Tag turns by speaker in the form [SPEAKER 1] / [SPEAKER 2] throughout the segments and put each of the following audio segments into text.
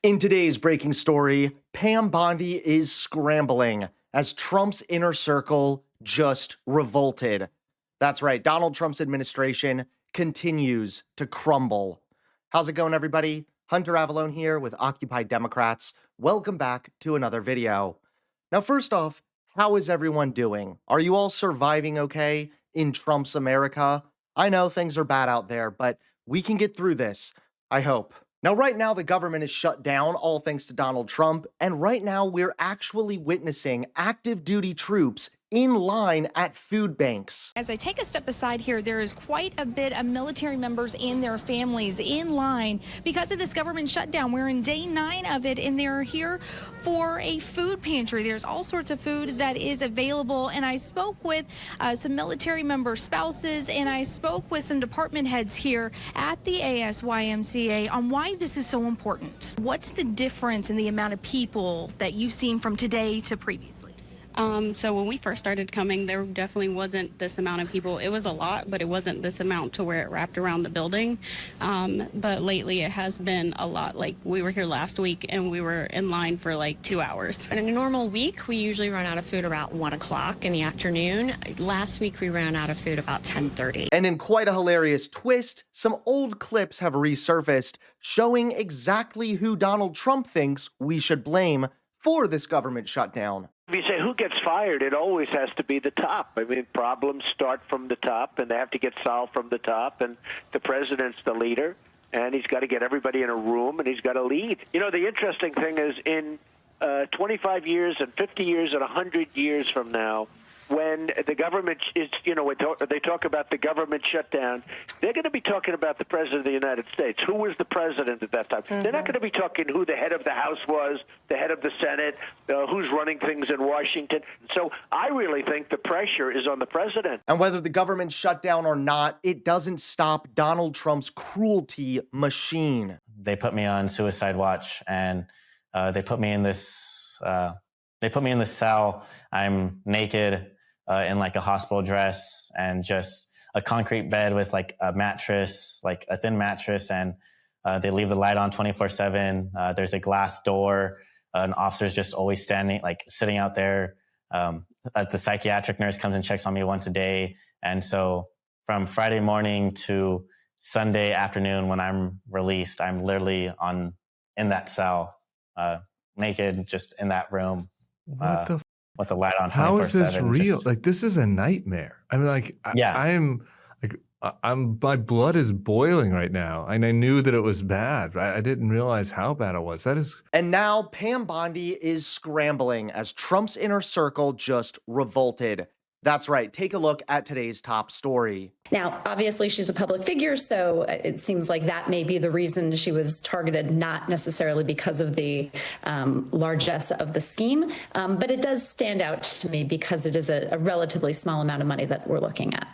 [SPEAKER 1] In today's breaking story, Pam Bondi is scrambling as Trump's inner circle just revolted. That's right, Donald Trump's administration continues to crumble. How's it going, everybody? Hunter Avalone here with Occupy Democrats. Welcome back to another video. Now, first off, how is everyone doing? Are you all surviving okay in Trump's America? I know things are bad out there, but we can get through this, I hope. Now, right now, the government is shut down, all thanks to Donald Trump, and right now we're actually witnessing active duty troops in line at food banks.
[SPEAKER 2] As I take a step aside here, there is quite a bit of military members and their families in line because of this government shutdown. We're in day 9 of it, and they're here for a food pantry. There's all sorts of food that is available, and I spoke with some military member spouses, and I spoke with some department heads here at the ASYMCA on why this is so important. What's the difference in the amount of people that you've seen from today to previously?
[SPEAKER 3] So when we first started coming, there definitely wasn't this amount of people. It was a lot, but it wasn't this amount to where it wrapped around the building. But lately it has been a lot. Like, we were here last week and we were in line for like 2 hours.
[SPEAKER 4] In a normal week, we usually run out of food about 1 o'clock in the afternoon. Last week, we ran out of food about 10:30.
[SPEAKER 1] And in quite a hilarious twist, some old clips have resurfaced showing exactly who Donald Trump thinks we should blame for this government shutdown.
[SPEAKER 5] If you say who gets fired, it always has to be the top. I mean, problems start from the top, and they have to get solved from the top, and the president's the leader, and he's got to get everybody in a room, and he's got to lead. You know, the interesting thing is in 25 years and 50 years and 100 years from now, when the government is, you know, when they talk about the government shutdown, they're going to be talking about the president of the United States. Who was the president at that time? Mm-hmm. They're not going to be talking who the head of the House was, the head of the Senate, who's running things in Washington. So I really think the pressure is on the president.
[SPEAKER 1] And whether the government shut down or not, it doesn't stop Donald Trump's cruelty machine.
[SPEAKER 6] They put me on suicide watch, and they put me in this. They put me in this cell. I'm naked. In like a hospital dress and just a concrete bed with like a mattress, like a thin mattress, and they leave the light on 24/7. There's a glass door. An officer's just always standing, like sitting out there. The psychiatric nurse comes and checks on me once a day. And so from Friday morning to Sunday afternoon when I'm released, I'm literally in that cell, naked, just in that room.
[SPEAKER 7] What the
[SPEAKER 6] with the light on 24/7.
[SPEAKER 7] How is this real? Like, this is a nightmare. I mean, like, my blood is boiling right now. And I knew that it was bad. I didn't realize how bad it was.
[SPEAKER 1] And now Pam Bondi is scrambling as Trump's inner circle just revolted. That's right. Take a look at today's top story.
[SPEAKER 8] Now, obviously, she's a public figure, so it seems like that may be the reason she was targeted, not necessarily because of the largesse of the scheme. But it does stand out to me because it is a relatively small amount of money that we're looking at.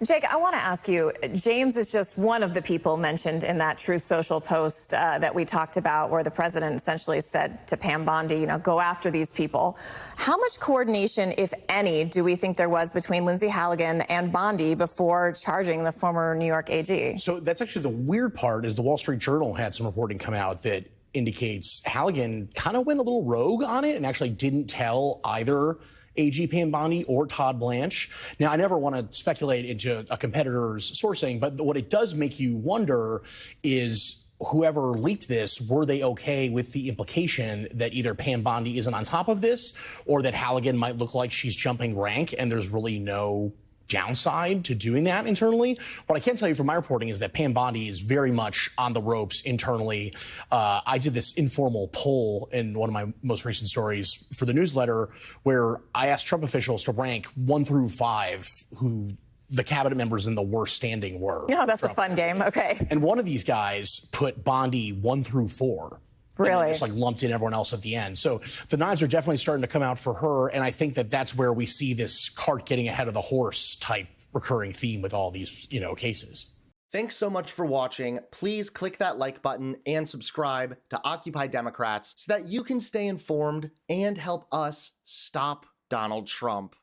[SPEAKER 9] Jake, I want to ask you, James is just one of the people mentioned in that Truth Social post that we talked about, where the president essentially said to Pam Bondi, you know, go after these people. How much coordination, if any, do we think there was between Lindsay Halligan and Bondi before charging the former New York AG?
[SPEAKER 10] So that's actually the weird part, is the Wall Street Journal had some reporting come out that indicates Halligan kind of went a little rogue on it and actually didn't tell either AG Pam Bondi or Todd Blanche. Now, I never want to speculate into a competitor's sourcing, but what it does make you wonder is whoever leaked this, were they okay with the implication that either Pam Bondi isn't on top of this, or that Halligan might look like she's jumping rank and there's really no downside to doing that internally? What I can tell you from my reporting is that Pam Bondi is very much on the ropes internally. I did this informal poll in one of my most recent stories for the newsletter where I asked Trump officials to rank 1 through 5 who the cabinet members in the worst standing were.
[SPEAKER 9] Oh, that's Trump. A fun game. Okay.
[SPEAKER 10] And one of these guys put Bondi 1 through 4.
[SPEAKER 9] Really?
[SPEAKER 10] Just like lumped in everyone else at the end. So the knives are definitely starting to come out for her. And I think that that's where we see this cart getting ahead of the horse type recurring theme with all these, you know, cases.
[SPEAKER 1] Thanks so much for watching. Please click that like button and subscribe to Occupy Democrats so that you can stay informed and help us stop Donald Trump.